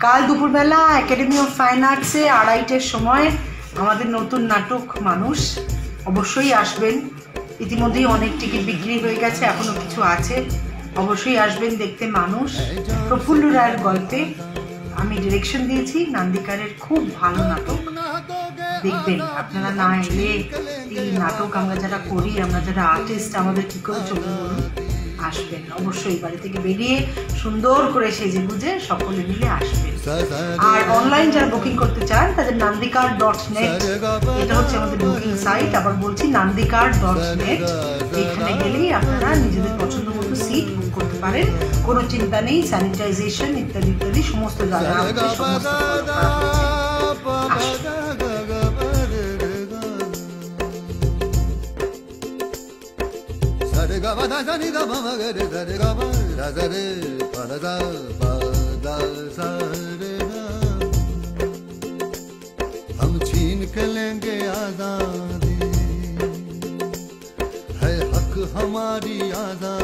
কাল দুপুরবেলা academy of fine আর্টসে 2:30টার সময় আমাদের নতুন নাটক মানুষ, অবশ্যই আসবেন। ইতিমধ্যেই অনেক টিকিট বিক্রি হয়ে গেছে, এখনো কিছু আছে, অবশ্যই আসবেন দেখতে। মানুষ প্রফুল্ল রায়ের গল্পে আমি ডিরেকশন দিয়েছি, নান্দিকারের খুব ভালো নাটক, দেখবেন। আপনারা না এলে এই নাটক আমরা যারা করি, আমরা যারা আর্টিস্ট, আমাদের কী করে চলবে বলুন? আসবেন অবশ্যই, বাড়ি থেকে বেরিয়ে সুন্দর করে সেজে গুজে সকলে মিলে আসবেন। আর অনলাইন যারা বুকিং করতে চান তাদের nandikar.net, এটা হচ্ছে আমাদের বুকিং সাইট। আবার বলছি nandikar.net, এখানে গেলেই আপনারা নিজেদের পছন্দ মতো সিট বুক করতে পারেন। কোনো চিন্তা নেই, স্যানিটাইজেশন ইত্যাদি ইত্যাদি সমস্ত জায়গা সমস্ত हम छीन के लेंगे आजादी, है हक हमारी आजादी।